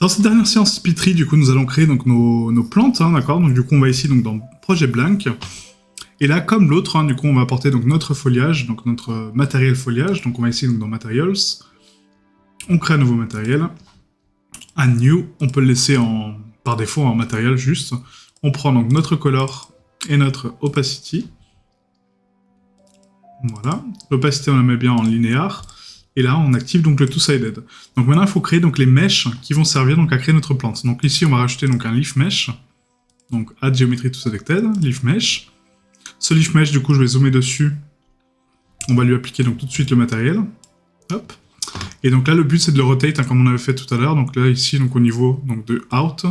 Dans cette dernière séance Speedtree, du coup, nous allons créer donc nos plantes, hein, d'accord. Donc du coup, on va ici donc dans projet blank. Et là, comme l'autre, hein, du coup, on va apporter donc notre foliage, donc notre matériel foliage. Donc on va ici donc dans Materials. On crée un nouveau matériel. Un new, on peut le laisser par défaut en matériel juste. On prend donc notre color et notre opacity. Voilà. L'opacité, on la met bien en linéaire. Et là, on active donc le two-sided. Donc maintenant, il faut créer donc les mèches qui vont servir donc à créer notre plante. Donc ici, on va rajouter donc un leaf mesh. Donc add geometry to selected, leaf mesh. Ce leaf mesh, du coup, je vais zoomer dessus. On va lui appliquer donc tout de suite le matériel. Hop. Et donc là, le but, c'est de le rotate, hein, comme on avait fait tout à l'heure. Donc là, ici, donc au niveau donc, de out,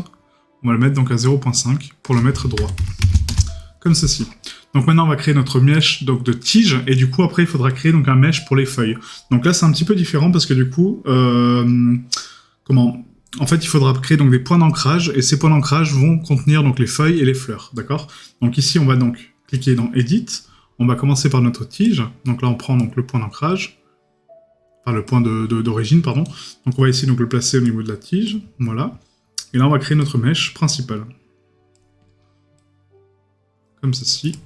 on va le mettre donc à 0.5 pour le mettre droit. Comme ceci. Donc maintenant, on va créer notre mesh donc, de tige, et du coup, après, il faudra créer donc un mesh pour les feuilles. Donc là, c'est un petit peu différent, parce que du coup, en fait, il faudra créer donc des points d'ancrage, et ces points d'ancrage vont contenir donc les feuilles et les fleurs, d'accord? Donc ici, on va donc cliquer dans Edit, on va commencer par notre tige, donc là, on prend donc le point d'ancrage, enfin le point d'origine, pardon. Donc on va ici donc le placer au niveau de la tige, voilà. Et là, on va créer notre mesh principale. Comme ceci.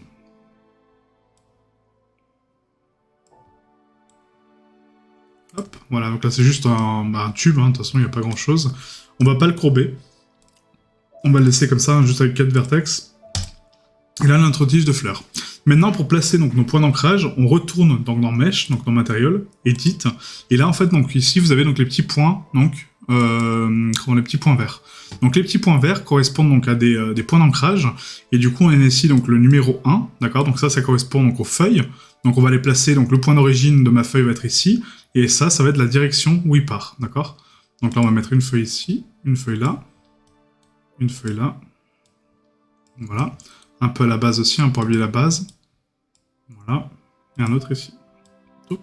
Hop, voilà, donc là c'est juste un tube, hein, de toute façon il n'y a pas grand chose. On va pas le courber. On va le laisser comme ça, hein, juste avec 4 vertex. Et là notre tige de fleurs. Maintenant pour placer donc, nos points d'ancrage, on retourne donc, dans Mesh, donc dans Material, Edit. Et là en fait, donc, ici vous avez donc, les petits points, donc, les petits points verts. Donc les petits points verts correspondent donc à des points d'ancrage. Et du coup on a ici donc, le numéro 1, d'accord. Donc ça correspond donc, aux feuilles. Donc on va les placer, donc le point d'origine de ma feuille va être ici. Et ça va être la direction où il part, d'accord? Donc là, on va mettre une feuille ici, une feuille là, une feuille là. Voilà. Un peu à la base aussi, pour habiller la base. Voilà. Et un autre ici. Donc,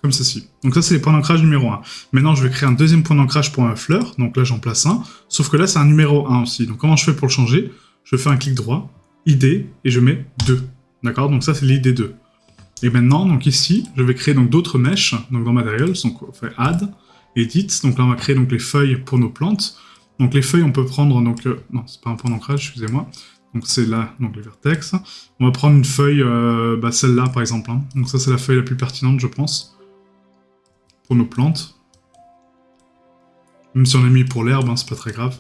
comme ceci. Donc ça, c'est les points d'ancrage numéro 1. Maintenant, je vais créer un deuxième point d'ancrage pour ma fleur. Donc là, j'en place un. Sauf que là, c'est un numéro 1 aussi. Donc comment je fais pour le changer? Je fais un clic droit, ID, et je mets 2. D'accord? Donc ça, c'est l'ID 2. Et maintenant, donc ici, je vais créer donc d'autres mèches, donc dans Materials, donc on fait Add, Edit, donc là on va créer donc les feuilles pour nos plantes. Donc les feuilles, on peut prendre, donc, non, c'est pas un point d'ancrage, excusez-moi, donc c'est là, donc les vertex. On va prendre une feuille, celle-là par exemple, hein. Donc ça c'est la feuille la plus pertinente, je pense, pour nos plantes. Même si on a mis pour l'herbe, hein, c'est pas très grave.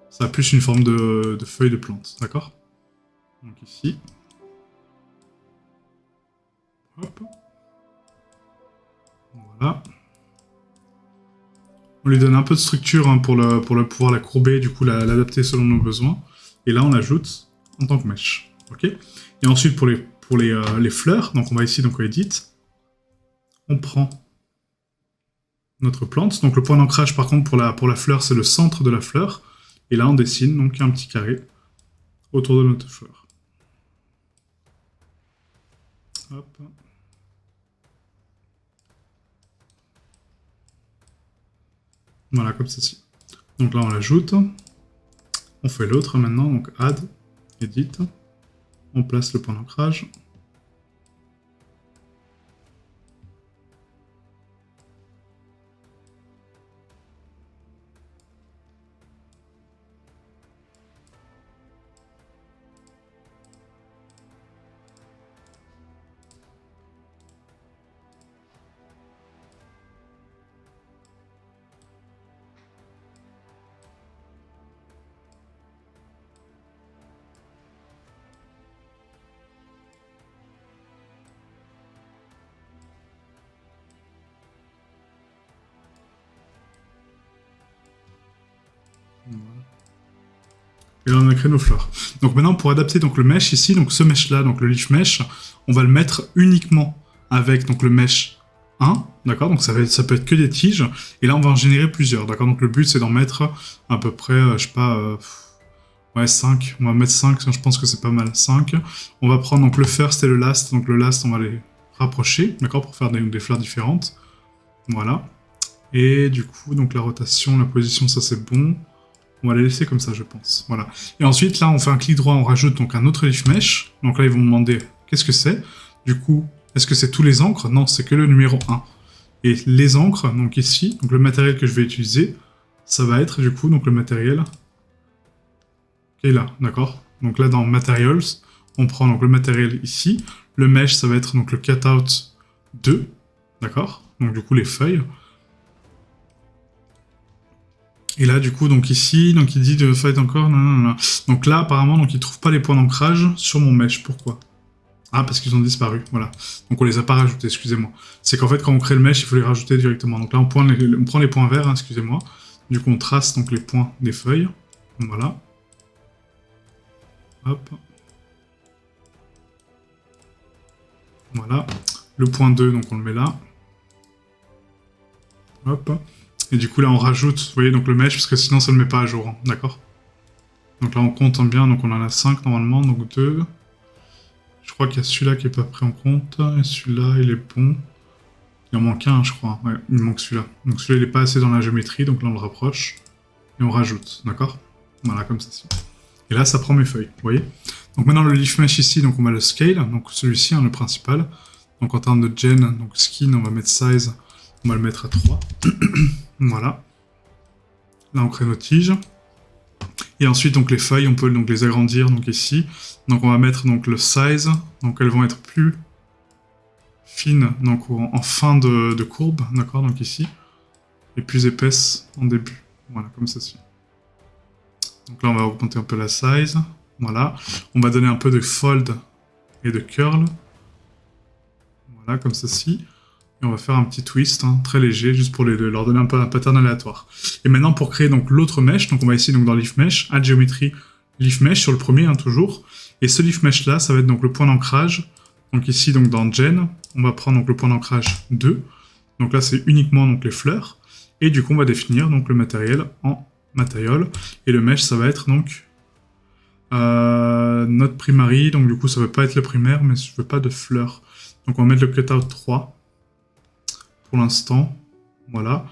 Ça a plus une forme de feuille de plante, d'accord? Donc ici. Hop. Voilà. On lui donne un peu de structure, hein, pour pouvoir la courber, du coup l'adapter selon nos besoins. Et là on l'ajoute en tant que mesh. Ok. Et ensuite pour les fleurs, donc on va ici donc on Edit. On prend notre plante. Donc le point d'ancrage par contre pour la fleur, c'est le centre de la fleur. Et là on dessine donc un petit carré autour de notre fleur. Hop. Voilà, comme ceci. Donc là, on l'ajoute. On fait l'autre maintenant, donc Add, Edit. On place le point d'ancrage. Et là, on a créé nos fleurs. Donc maintenant, pour adapter donc, le mesh ici, donc ce mesh-là, donc le leaf mesh, on va le mettre uniquement avec donc, le mesh 1, d'accord? Donc ça peut être que des tiges, et là, on va en générer plusieurs, d'accord? Donc le but, c'est d'en mettre à peu près, je sais pas, ouais, 5. On va mettre 5, je pense que c'est pas mal, 5. On va prendre donc le first et le last, donc le last, on va les rapprocher, d'accord? Pour faire des fleurs différentes. Voilà. Et du coup, donc la rotation, la position, ça c'est bon. On va les laisser comme ça, je pense. Voilà. Et ensuite, là, on fait un clic droit, on rajoute donc un autre leaf mesh. Donc là, ils vont me demander qu'est-ce que c'est. Du coup, est-ce que c'est tous les encres? Non, c'est que le numéro 1. Et les encres, donc ici, donc le matériel que je vais utiliser, ça va être du coup donc le matériel qui est là, d'accord? Donc là dans Materials, on prend donc le matériel ici. Le mesh, ça va être donc le cutout 2, d'accord? Donc du coup les feuilles. Et là du coup donc ici, donc il dit de fight encore, non, non, non. Donc là apparemment donc il trouve pas les points d'ancrage sur mon mesh. Pourquoi? Ah, parce qu'ils ont disparu, voilà. Donc on les a pas rajoutés, excusez-moi. C'est qu'en fait quand on crée le mesh, il faut les rajouter directement. Donc là on prend les points verts, hein, excusez-moi. Du coup on trace donc les points des feuilles. Voilà. Hop. Voilà. Le point 2, donc on le met là. Hop. Et du coup là on rajoute, vous voyez, donc le mesh, parce que sinon ça ne le met pas à jour, hein, d'accord? Donc là on compte bien, donc on en a 5 normalement, donc 2. Je crois qu'il y a celui-là qui est pas pris en compte, et celui-là il est bon. Il en manque un, je crois. Ouais, il manque celui-là. Donc celui-là il est pas assez dans la géométrie, donc là on le rapproche. Et on rajoute, d'accord? Voilà, comme ça. Et là ça prend mes feuilles, vous voyez? Donc maintenant le leaf mesh ici, donc on va le scale, donc celui-ci, hein, le principal. Donc en termes de gen, donc skin, on va mettre size, on va le mettre à 3. Voilà. Là on crée nos tiges. Et ensuite donc les feuilles, on peut donc les agrandir donc ici. Donc on va mettre donc le size, donc elles vont être plus fines donc en fin de courbe, d'accord, donc ici. Et plus épaisses en début. Voilà, comme ceci. Donc là on va augmenter un peu la size. Voilà. On va donner un peu de fold et de curl. Voilà, comme ceci. Et on va faire un petit twist, hein, très léger, juste pour leur donner un peu un pattern aléatoire. Et maintenant, pour créer donc l'autre mesh, donc on va ici donc dans Leaf Mesh, Add Geometry, Leaf Mesh sur le premier, hein, toujours. Et ce Leaf Mesh là, ça va être donc le point d'ancrage. Donc ici, donc dans Gen, on va prendre donc le point d'ancrage 2. Donc là, c'est uniquement donc les fleurs. Et du coup, on va définir donc le matériel en Material. Et le mesh, ça va être donc notre primary. Donc du coup, ça va pas être le primaire, mais je veux pas de fleurs. Donc on va mettre le cutout 3. Pour l'instant, voilà.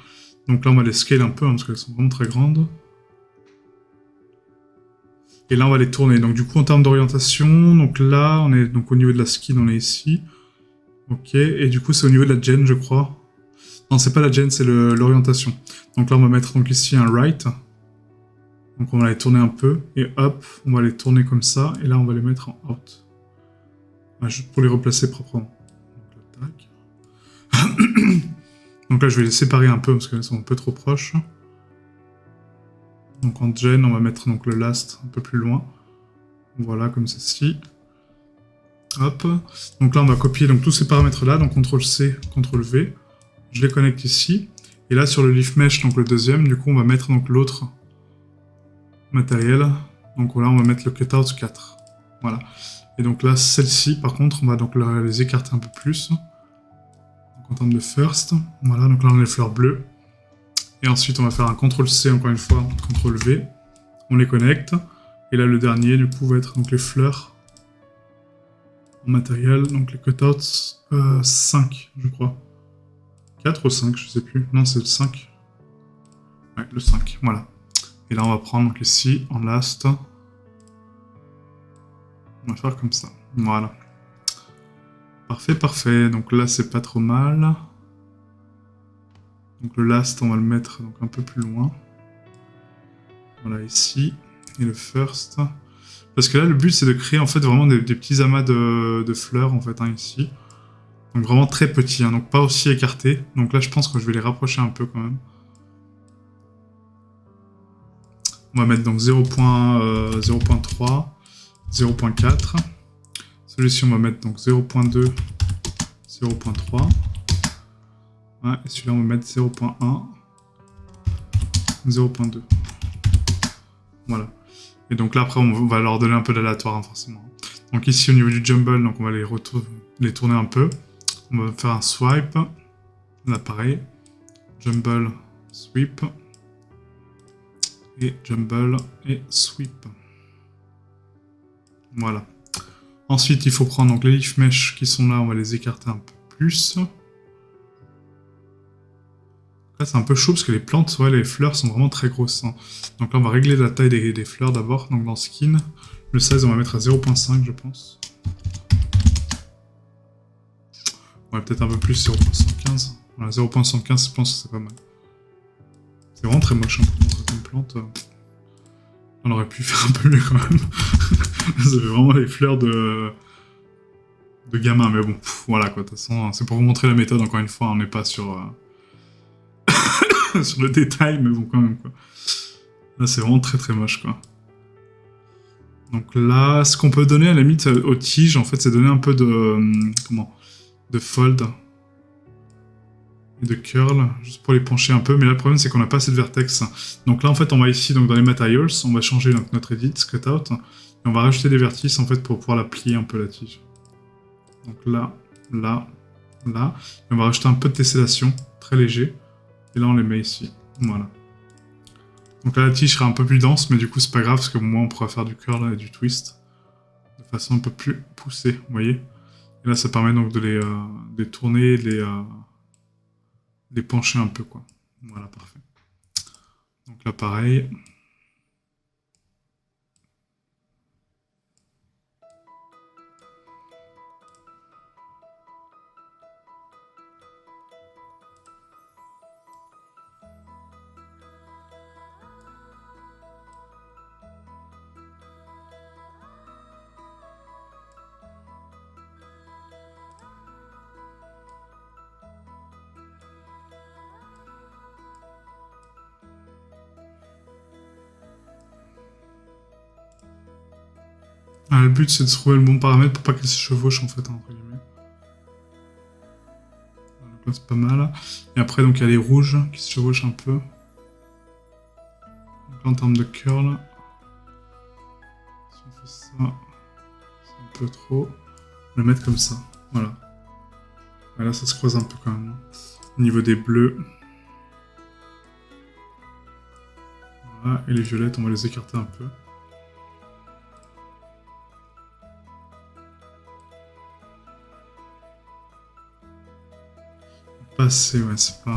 Donc là, on va les scale un peu, hein, parce qu'elles sont vraiment très grandes. Et là, on va les tourner. Donc du coup, en termes d'orientation, donc là, on est donc au niveau de la skin, on est ici. Ok, et du coup, c'est au niveau de la gen, je crois. Non, c'est pas la gen, c'est l'orientation. Donc là, on va mettre donc ici un right. Donc on va les tourner un peu, et hop, on va les tourner comme ça, et là, on va les mettre en out. Voilà, juste pour les replacer proprement. Donc là, tac. Donc là, je vais les séparer un peu parce qu'elles sont un peu trop proches. Donc en gen, on va mettre donc le last un peu plus loin. Voilà, comme ceci. Hop. Donc là, on va copier donc, tous ces paramètres-là. Donc CTRL-C, CTRL-V. Je les connecte ici. Et là, sur le leaf mesh, donc le deuxième, du coup, on va mettre donc l'autre matériel. Donc voilà, on va mettre le cutout 4. Voilà. Et donc là, celle-ci, par contre, on va donc les écarter un peu plus. En termes de first, voilà, donc là on a les fleurs bleues. Et ensuite on va faire un CTRL-C encore une fois, CTRL-V. On les connecte. Et là le dernier du coup va être donc les fleurs en matériel, donc les cutouts 5 je crois. 4 ou 5, je sais plus. Non c'est le 5. Ouais, le 5, voilà. Et là on va prendre donc ici en last. On va faire comme ça, voilà. Parfait, parfait. Donc là, c'est pas trop mal. Donc le last, on va le mettre donc un peu plus loin. Voilà, ici. Et le first. Parce que là, le but, c'est de créer en fait vraiment des petits amas de fleurs, en fait, hein, ici. Donc vraiment très petits, hein, donc pas aussi écartés. Donc là, je pense que je vais les rapprocher un peu quand même. On va mettre donc 0.3, 0.4. Celui-ci, on va mettre donc 0.2, 0.3. Ouais, et celui-là, on va mettre 0.1, 0.2. Voilà. Et donc là, après, on va leur donner un peu d'aléatoire, hein, forcément. Donc ici, au niveau du jumble, donc on va les tourner un peu. On va faire un swipe. Là, pareil. Jumble, sweep. Et jumble et sweep. Voilà. Ensuite, il faut prendre donc les leaf mesh qui sont là, on va les écarter un peu plus. Là, c'est un peu chaud parce que les plantes, ouais, les fleurs sont vraiment très grosses. Hein. Donc là, on va régler la taille des fleurs d'abord. Donc dans skin, le 16, on va mettre à 0.5, je pense. Ouais, peut-être un peu plus, 0.75. Voilà, 0.75, je pense que c'est pas mal. C'est vraiment très moche, hein, pour certaines plantes. On aurait pu faire un peu mieux quand même. Ça fait vraiment les fleurs de gamin, mais bon, voilà quoi, de toute façon, c'est pour vous montrer la méthode, encore une fois, on n'est pas sur, sur le détail, mais bon, quand même, quoi. Là, c'est vraiment très très moche, quoi. Donc là, ce qu'on peut donner à la limite aux tiges, en fait, c'est donner un peu de... comment ? De fold. Et de curl, juste pour les pencher un peu, mais là, le problème, c'est qu'on n'a pas assez de vertex. Donc là, en fait, on va ici, donc dans les materials, on va changer donc, notre edit, cutout, et on va rajouter des vertices, en fait, pour pouvoir la plier un peu, la tige. Donc là, là, là, et on va rajouter un peu de tessellation, très léger, et là, on les met ici, voilà. Donc là, la tige sera un peu plus dense, mais du coup, c'est pas grave, parce que moi, on pourra faire du curl et du twist de façon un peu plus poussée, vous voyez. Et là, ça permet donc de les tourner, de les pencher un peu, quoi. Voilà, parfait. Donc là, pareil. Ah, le but, c'est de trouver le bon paramètre pour pas qu'elle se chevauche, en fait, entre guillemets. Donc là, c'est pas mal. Et après, donc, il y a les rouges qui se chevauchent un peu. Donc là, en termes de curl, si on fait ça, c'est un peu trop. On va le mettre comme ça, voilà. Et là, ça se croise un peu quand même. Au niveau des bleus. Voilà, et les violettes, on va les écarter un peu. Pas assez, ouais, c'est pas...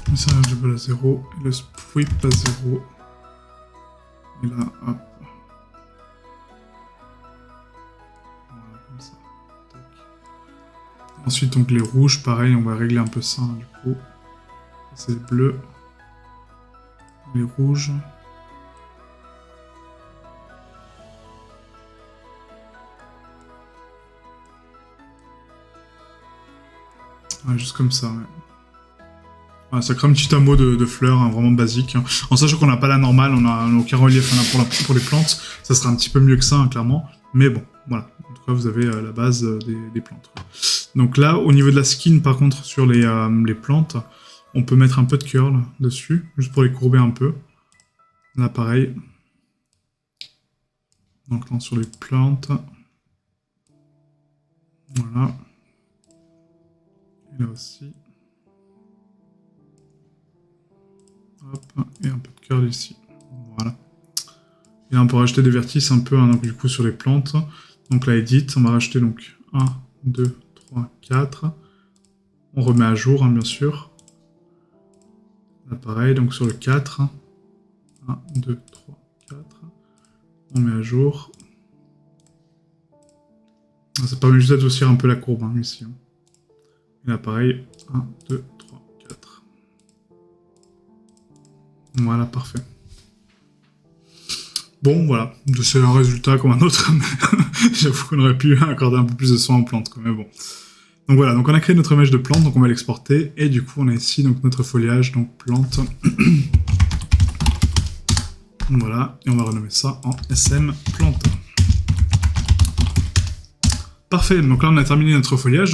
Le serrage de balle à 0, et le sweep à 0. Et là, hop. Voilà, comme ça. Tac. Ensuite, donc les rouges, pareil, on va régler un peu ça, hein, du coup. C'est le bleu. Les rouges. Ouais, juste comme ça, ouais. Voilà, ça crée un petit hameau de fleurs, hein, vraiment basique. Hein. En sachant qu'on n'a pas la normale, on a aucun relief pour les plantes. Ça sera un petit peu mieux que ça, hein, clairement. Mais bon, voilà. En tout cas, vous avez la base des plantes. Donc là, au niveau de la skin, par contre, sur les plantes, on peut mettre un peu de curl dessus, juste pour les courber un peu. Là, pareil. Donc là, sur les plantes. Voilà. Et là aussi. Hop, et un peu de curl ici. Voilà. Et là, on peut rajouter des vertices un peu, hein, donc du coup, sur les plantes. Donc là, edit, on va rajouter donc 1, 2, 3, 4. On remet à jour, hein, bien sûr. Là, pareil, donc sur le 4. 1, 2, 3, 4. On met à jour. Ça permet juste d'adoucir un peu la courbe, hein, ici. Et là, pareil, 1, 2, 3, 4. Voilà, parfait. Bon, voilà, c'est un résultat comme un autre, mais j'avoue qu'on aurait pu accorder un peu plus de soin aux plantes, quoi, mais bon. Donc voilà, donc on a créé notre mèche de plante, donc on va l'exporter, et du coup on a ici donc notre foliage, donc plante. Voilà, et on va renommer ça en SM plante. Parfait, donc là on a terminé notre foliage.